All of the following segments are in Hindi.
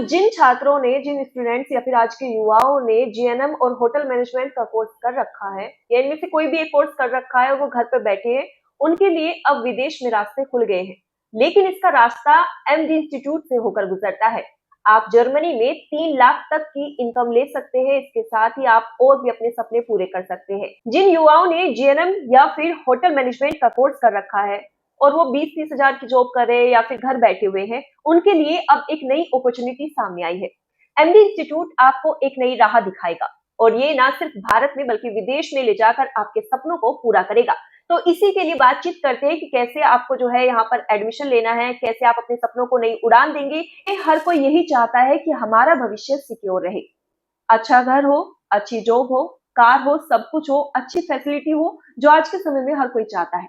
जिन छात्रों ने, जिन स्टूडेंट्स या फिर आज के युवाओं ने जीएनएम और होटल मैनेजमेंट का कोर्स कर रखा है या इनमें से कोई भी एक कोर्स कर रखा है और वो घर पर बैठे हैं, उनके लिए अब विदेश में रास्ते खुल गए हैं। लेकिन इसका रास्ता एमडी इंस्टीट्यूट से होकर गुजरता है। आप जर्मनी में 3 लाख तक की इनकम ले सकते हैं। इसके साथ ही आप और भी अपने सपने पूरे कर सकते हैं। जिन युवाओं ने जीएनएम या फिर होटल मैनेजमेंट का कोर्स कर रखा है और वो 20-30 हजार की जॉब कर रहे हैं या फिर घर बैठे हुए हैं, उनके लिए अब एक नई अपॉर्चुनिटी सामने आई है। एमडी इंस्टीट्यूट आपको एक नई राह दिखाएगा और ये ना सिर्फ भारत में बल्कि विदेश में ले जाकर आपके सपनों को पूरा करेगा। तो इसी के लिए बातचीत करते हैं कि कैसे आपको जो है यहाँ पर एडमिशन लेना है, कैसे आप अपने सपनों को नई उड़ान देंगे। हर कोई यही चाहता है कि हमारा भविष्य सिक्योर रहे, अच्छा घर हो, अच्छी जॉब हो, कार हो, सब कुछ हो, अच्छी फैसिलिटी हो, जो आज के समय में हर कोई चाहता है।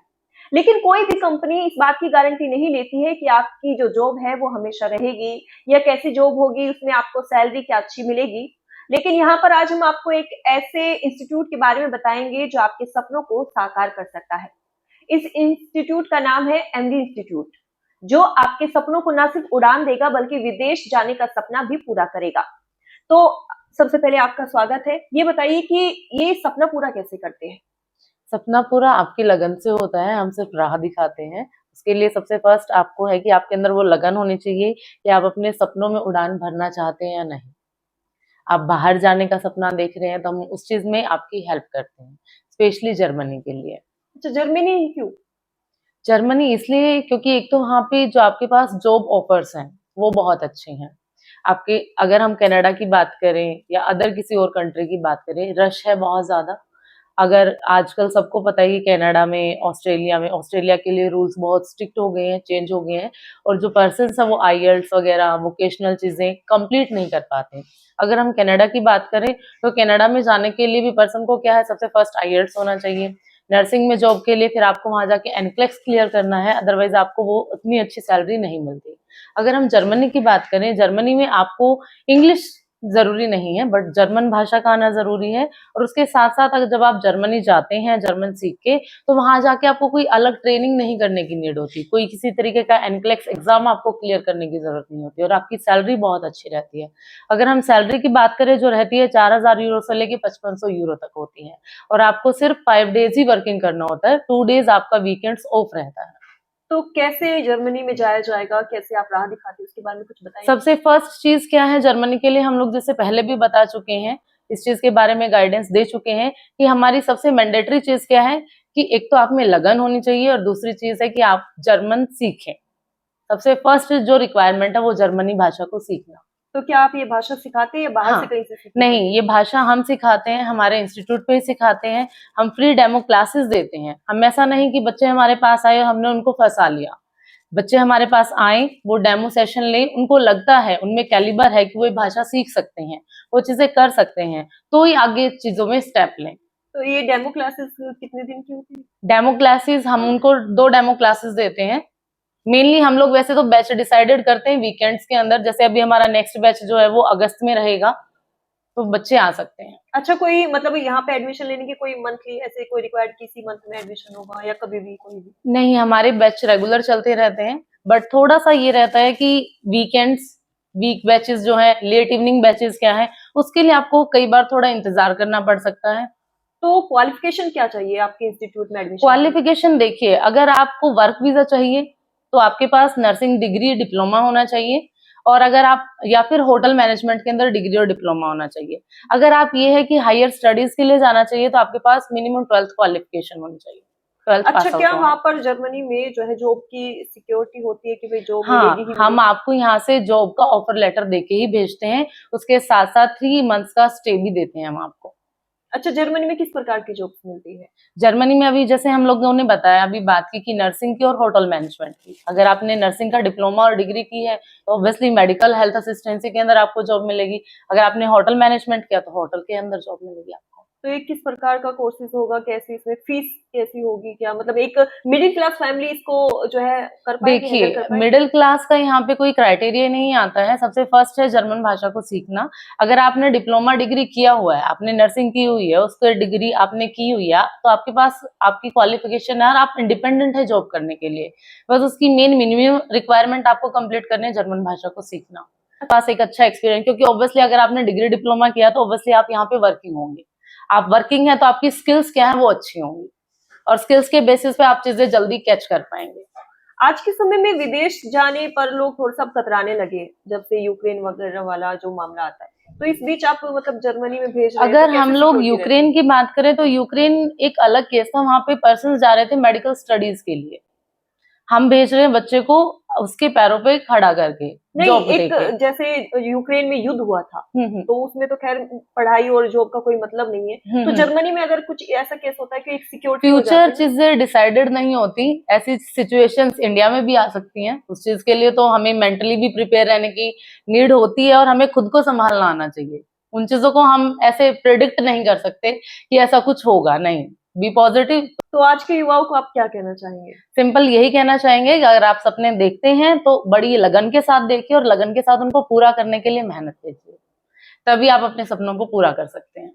लेकिन कोई भी कंपनी इस बात की गारंटी नहीं लेती है कि आपकी जो जॉब है वो हमेशा रहेगी या कैसी जॉब होगी, उसमें आपको सैलरी क्या अच्छी मिलेगी। लेकिन यहाँ पर आज हम आपको एक ऐसे इंस्टीट्यूट के बारे में बताएंगे जो आपके सपनों को साकार कर सकता है। इस इंस्टीट्यूट का नाम है एमडी इंस्टीट्यूट, जो आपके सपनों को ना सिर्फ उड़ान देगा बल्कि विदेश जाने का सपना भी पूरा करेगा। तो सबसे पहले आपका स्वागत है। ये बताइए कि ये सपना पूरा कैसे करते हैं? सपना पूरा आपकी लगन से होता है, हम सिर्फ राह दिखाते हैं। उसके लिए सबसे फर्स्ट आपको है कि आपके अंदर वो लगन होनी चाहिए कि आप अपने सपनों में उड़ान भरना चाहते हैं या नहीं। आप बाहर जाने का सपना देख रहे हैं तो हम उस चीज में आपकी हेल्प करते हैं, स्पेशली जर्मनी के लिए। अच्छा, जर्मनी ही क्यों? जर्मनी इसलिए क्योंकि एक तो वहाँ पे जो आपके पास जॉब ऑफर्स हैं वो बहुत अच्छे हैं। आपके अगर हम कनाडा की बात करें या अदर किसी और कंट्री की बात करें, रश है बहुत ज्यादा। अगर आजकल सबको पता है कि कनाडा में, ऑस्ट्रेलिया के लिए रूल्स बहुत स्ट्रिक्ट हो गए हैं, चेंज हो गए हैं, और जो पर्सन है वो आईएलटीएस वगैरह वोकेशनल चीजें कंप्लीट नहीं कर पाते। अगर हम कनाडा की बात करें तो कनाडा में जाने के लिए भी पर्सन को क्या है, सबसे फर्स्ट आईएलटीएस होना चाहिए। नर्सिंग में जॉब के लिए फिर आपको वहां जाके एनक्लेक्स क्लियर करना है, अदरवाइज आपको वो उतनी अच्छी सैलरी नहीं मिलती। अगर हम जर्मनी की बात करें, जर्मनी में आपको इंग्लिश जरूरी नहीं है बट जर्मन भाषा का आना जरूरी है। और उसके साथ साथ अगर जब आप जर्मनी जाते हैं जर्मन सीख के, तो वहां जाके आपको कोई अलग ट्रेनिंग नहीं करने की नीड होती, कोई किसी तरीके का एनक्लेक्स एग्जाम आपको क्लियर करने की जरूरत नहीं होती, और आपकी सैलरी बहुत अच्छी रहती है। अगर हम सैलरी की बात करें, जो रहती है 4000 यूरो से लेके 5500 यूरो तक होती है, और आपको सिर्फ 5 डेज ही वर्किंग करना होता है, 2 डेज आपका वीकेंड्स ऑफ रहता है। तो कैसे जर्मनी में जाया जाएगा, कैसे आप राह दिखाते हैं, उसके बारे में कुछ बताइए। सबसे फर्स्ट चीज क्या है जर्मनी के लिए, हम लोग जैसे पहले भी बता चुके हैं, इस चीज के बारे में गाइडेंस दे चुके हैं कि हमारी सबसे मैंडेटरी चीज क्या है कि एक तो आप में लगन होनी चाहिए और दूसरी चीज है कि आप जर्मन सीखें। सबसे फर्स्ट जो रिक्वायरमेंट है वो जर्मनी भाषा को सीखना। तो क्या आप ये भाषा सिखाते हैं या बाहर से कहीं से सीखते हैं? नहीं, ये भाषा हम सिखाते हैं, हमारे इंस्टीट्यूट पे ही सिखाते हैं। हम फ्री डेमो क्लासेस देते हैं। हम ऐसा नहीं कि बच्चे हमारे पास आए और हमने उनको फंसा लिया। बच्चे हमारे पास आए, वो डेमो सेशन लें, उनको लगता है, उनमें कैलिबर है कि वो भाषा सीख सकते हैं, वो चीजें कर सकते हैं, तो ही आगे चीजों में स्टेप लें। तो ये डेमो क्लासेस कितने दिन की होती है? डेमो क्लासेस हम उनको 2 डेमो क्लासेस देते हैं। मेनली हम लोग वैसे तो बैच डिसाइडेड करते हैं वीकेंड्स के अंदर, जैसे अभी हमारा नेक्स्ट बैच जो है वो अगस्त में रहेगा, तो बच्चे आ सकते हैं। अच्छा, कोई मतलब यहाँ पे एडमिशन लेने की कोई मंथली ऐसे कोई रिक्वायर्ड किसी मंथ में एडमिशन होगा या कभी भी कोई भी? नहीं, हमारे बैच रेगुलर चलते रहते हैं, बट थोड़ा सा ये रहता है कि वीकेंड्स, वीक बैचेस जो है, लेट इवनिंग बैचेस क्या है, उसके लिए आपको कई बार थोड़ा इंतजार करना पड़ सकता है। तो क्वालिफिकेशन क्या चाहिए आपके इंस्टीट्यूट में एडमिशन? क्वालिफिकेशन देखिए, अगर आपको वर्क वीजा चाहिए तो आपके पास नर्सिंग डिग्री डिप्लोमा होना चाहिए, और अगर आप या फिर होटल मैनेजमेंट के अंदर डिग्री और डिप्लोमा होना चाहिए। अगर आप ये है कि हायर स्टडीज के लिए जाना चाहिए तो आपके पास मिनिमम 12th क्वालिफिकेशन होनी चाहिए। 12th अच्छा, पास आउट क्या होना। वहाँ पर जर्मनी में जो है जॉब की सिक्योरिटी होती है कि भाई जॉब हाँ, मिलेगी ही हम मिलेगी? आपको यहाँ से जॉब का ऑफर लेटर देके ही भेजते हैं, उसके साथ साथ 3 मंथ्स का स्टे भी देते हैं हम आपको। अच्छा, जर्मनी में किस प्रकार की जॉब मिलती है? जर्मनी में अभी जैसे हम लोगों ने बताया, अभी बात की कि नर्सिंग की और होटल मैनेजमेंट की। अगर आपने नर्सिंग का डिप्लोमा और डिग्री की है तो ऑब्वियसली मेडिकल हेल्थ असिस्टेंसी के अंदर आपको जॉब मिलेगी। अगर आपने होटल मैनेजमेंट किया तो होटल के अंदर जॉब मिलेगी आपको। तो ये किस प्रकार का कोर्सेज होगा, कैसी इसमें फीस कैसी होगी, क्या मतलब एक मिडिल क्लास फैमिली इसको जो है कर पाएगी, हैंडल कर देखिए, पाएगी? मिडिल क्लास का यहाँ पे कोई क्राइटेरिया नहीं आता है। सबसे फर्स्ट है जर्मन भाषा को सीखना। अगर आपने डिप्लोमा डिग्री किया हुआ है, आपने नर्सिंग की हुई है, उसको डिग्री आपने की हुई है, तो आपके पास आपकी क्वालिफिकेशन है और आप इंडिपेंडेंट है जॉब करने के लिए। बस उसकी मेन मिनिमम रिक्वायरमेंट आपको कंप्लीट करनी है, जर्मन भाषा को सीखना। पास एक अच्छा एक्सपीरियंस, क्योंकि ऑब्वियसली अगर आपने डिग्री डिप्लोमा किया तो ऑब्वियसली आप यहाँ पे वर्किंग होंगे। आप वर्किंग है तो आपकी स्किल्स क्या है वो अच्छी होंगी, और स्किल्स के बेसिस पे आप चीजें जल्दी कैच कर पाएंगे। आज के समय में विदेश जाने पर लोग थोड़ा सा कतराने लगे जब से यूक्रेन वगैरह वाला जो मामला आता है। तो इस बीच आप मतलब जर्मनी में भेज रहे हैं, अगर तो हम कैसे लोग सिक्योरिटी रहती यूक्रेन है? की बात करें तो यूक्रेन एक अलग केस था, वहां पे पर्सन जा रहे थे मेडिकल स्टडीज के लिए। हम भेज रहे हैं बच्चे को उसके पैरों पे खड़ा करके, नहीं, जॉब एक देके। जैसे यूक्रेन में युद्ध हुआ था, हम्म तो उसमें तो खैर पढ़ाई और जॉब का कोई मतलब नहीं है। तो हम्म। जर्मनी में अगर कुछ ऐसा केस होता है कि एक सिक्योरिटी हो फ्यूचर जाती है ना। चीजें डिसाइडेड नहीं होती, ऐसी सिचुएशंस इंडिया में भी आ सकती हैं। उस चीज के लिए तो हमें मेंटली भी प्रिपेयर रहने की नीड होती है, और हमें खुद को संभालना आना चाहिए। उन चीजों को हम ऐसे प्रिडिक्ट नहीं कर सकते कि ऐसा कुछ होगा, नहीं। Be positive. तो आज के युवाओं को आप क्या कहना चाहेंगे? सिंपल यही कहना चाहेंगे कि अगर आप सपने देखते हैं तो बड़ी लगन के साथ देखिए, और लगन के साथ उनको पूरा करने के लिए मेहनत कीजिए, तभी आप अपने सपनों को पूरा कर सकते हैं।